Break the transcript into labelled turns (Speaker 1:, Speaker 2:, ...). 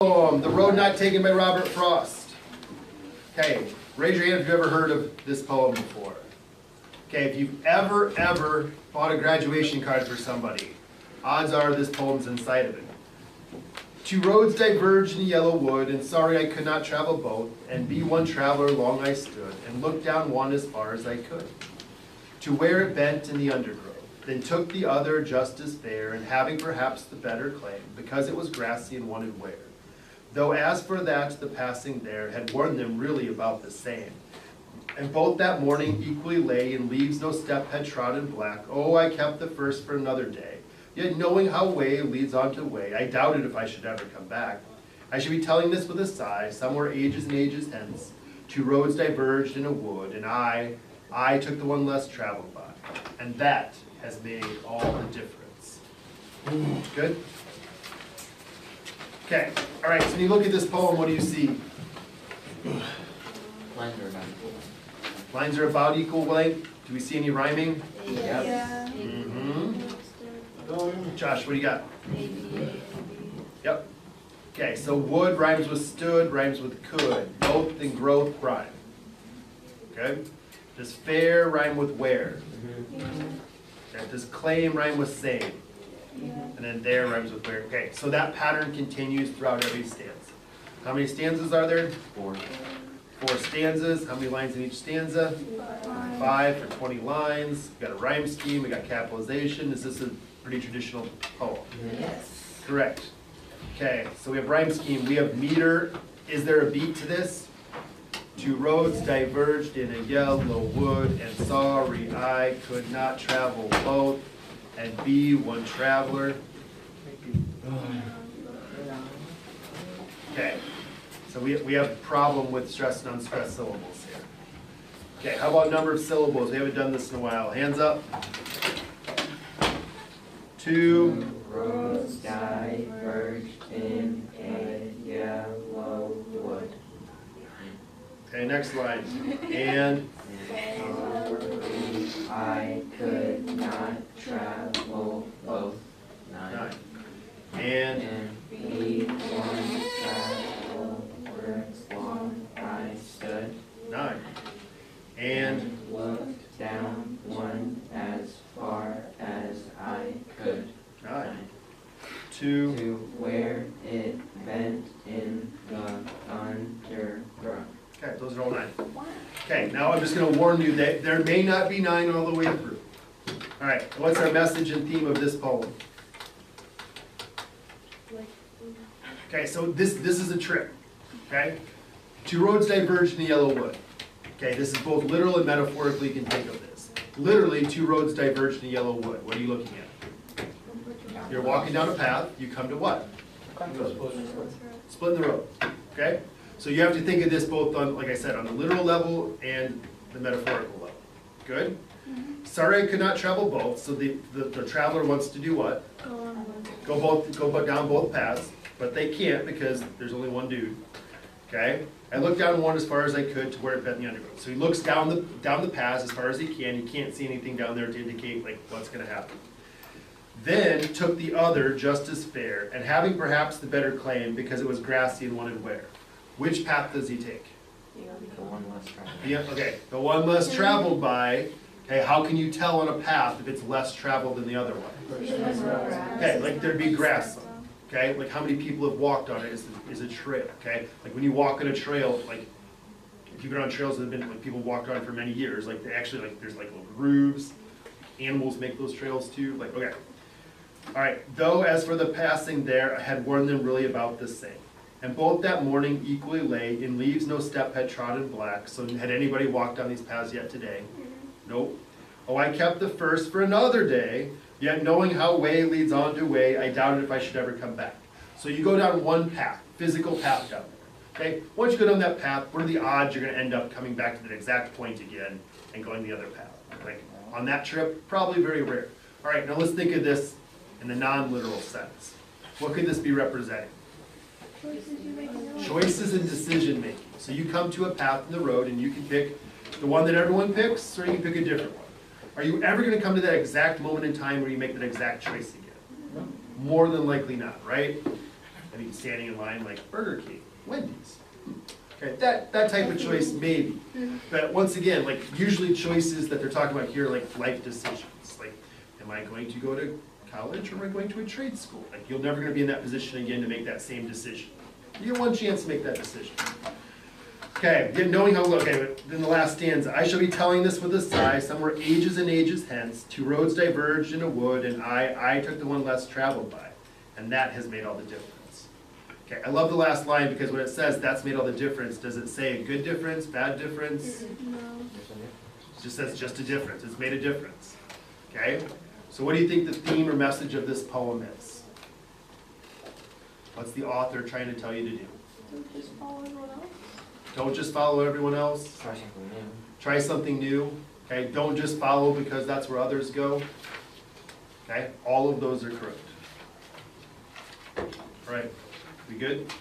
Speaker 1: The Road Not Taken by Robert Frost. Okay, raise your hand if you've ever heard of this poem before. Okay, if you've ever bought a graduation card for somebody, odds are this poem's inside of it. Two roads diverged in the yellow wood, and sorry I could not travel both, and be one traveler long I stood, and looked down one as far as I could, to where it bent in the undergrowth, then took the other just as fair, and having perhaps the better claim, because it was grassy and wanted wear. Though as for that, the passing there had warned them really about the same. And both that morning equally lay, in leaves no step had trodden black. Oh, I kept the first for another day. Yet knowing how way leads on to way, I doubted if I should ever come back. I should be telling this with a sigh, somewhere ages and ages hence. Two roads diverged in a wood, and I took the one less traveled by. And that has made all the difference. Good? Okay, all right, so when you look at this poem, what do you see?
Speaker 2: Lines are about equal.
Speaker 1: Lines are about equal length. Do we see any rhyming?
Speaker 3: Yeah.
Speaker 1: Josh, what do you got? Yep. Okay, so would rhymes with stood, rhymes with could. Both and growth rhyme. Okay? Does fair rhyme with where? Okay. Does claim rhyme with same? And then there rhymes with where. Okay, so that pattern continues throughout every stanza. How many stanzas are there?
Speaker 2: 4.
Speaker 1: 4 stanzas. How many lines in each stanza? 5 for 20 lines. We got a rhyme scheme, we got capitalization. Is this a pretty traditional poem?
Speaker 3: Yes.
Speaker 1: Correct. Okay, so we have rhyme scheme, we have meter. Is there a beat to this? Two roads diverged in a yellow wood, and sorry I could not travel both, and be one traveler. Okay, so we have a problem with stressed and unstressed syllables here. Okay, how about number of syllables? We haven't done this in a while. Hands up. 2.
Speaker 2: Roads diverged in a yellow wood.
Speaker 1: Okay, next line. And
Speaker 2: I could not travel both.
Speaker 1: 9. And
Speaker 2: be one traveler long I stood.
Speaker 1: 9. And
Speaker 2: Looked down one as far as I could.
Speaker 1: 9. 2.
Speaker 2: To where it bent in the undergrowth.
Speaker 1: Okay, those are all 9. Okay, now I'm just going to warn you that there may not be 9 all the way through. All right, what's our message and theme of this poem? Okay, so this is a trick. Okay, two roads diverged in the yellow wood. Okay, this is both literal and metaphorically you can think of this. Literally, two roads diverged in the yellow wood. What are you looking at? You're walking down a path, you come to what? Splitting the road. Okay? So you have to think of this both on, like I said, on the literal level and the metaphorical level. Good? Sorry I could not travel both, so the traveler wants to do what? Go down both paths, but they can't because there's only one dude. Okay? I looked down one as far as I could to where it bent in the undergrowth. So he looks down the paths as far as he can. He can't see anything down there to indicate like what's going to happen. Then took the other just as fair, and having perhaps the better claim because it was grassy and wanted wear. Which path does he take?
Speaker 2: The one less traveled.
Speaker 1: Okay, the one less traveled by. Okay, how can you tell on a path if it's less traveled than the other one? Okay, like there'd be grass. Okay, like how many people have walked on it is a trail. Okay, like when you walk on a trail, like if you've been on trails that have been like people walked on for many years, like they actually like there's like little grooves. Animals make those trails too. Like okay, all right. Though as for the passing there, I had warned them really about the same. And both that morning equally lay, in leaves no step had trodden black. So had anybody walked on these paths yet today? Nope. Oh, I kept the first for another day, yet knowing how way leads on to way, I doubted if I should ever come back. So you go down one path, physical path down there. Okay? Once you go down that path, what are the odds you're going to end up coming back to that exact point again and going the other path? Like on that trip, probably very rare. All right, now let's think of this in the non-literal sense. What could this be representing? Choices and decision making. So you come to a path in the road and you can pick the one that everyone picks, or you can pick a different one. Are you ever going to come to that exact moment in time where you make that exact choice again? More than likely not, right? I mean, standing in line like Burger King, Wendy's. Okay, that type of choice maybe. But once again, like usually choices that they're talking about here, like life decisions. Like, am I going to go to college or am I going to a trade school? Like, you're never gonna be in that position again to make that same decision. You get one chance to make that decision. Okay, knowing how, okay, then the last stanza, I shall be telling this with a sigh, somewhere ages and ages hence, two roads diverged in a wood, and I took the one less traveled by, and that has made all the difference. Okay, I love the last line because when it says that's made all the difference, does it say a good difference, bad difference?
Speaker 3: No.
Speaker 1: It just says just a difference, it's made a difference. Okay, so what do you think the theme or message of this poem is? What's the author trying to tell you to do?
Speaker 3: Don't just follow everyone else.
Speaker 1: Don't just follow everyone else.
Speaker 2: Try something new.
Speaker 1: Try something new. Okay, don't just follow because that's where others go. Okay, all of those are correct. All right, we good?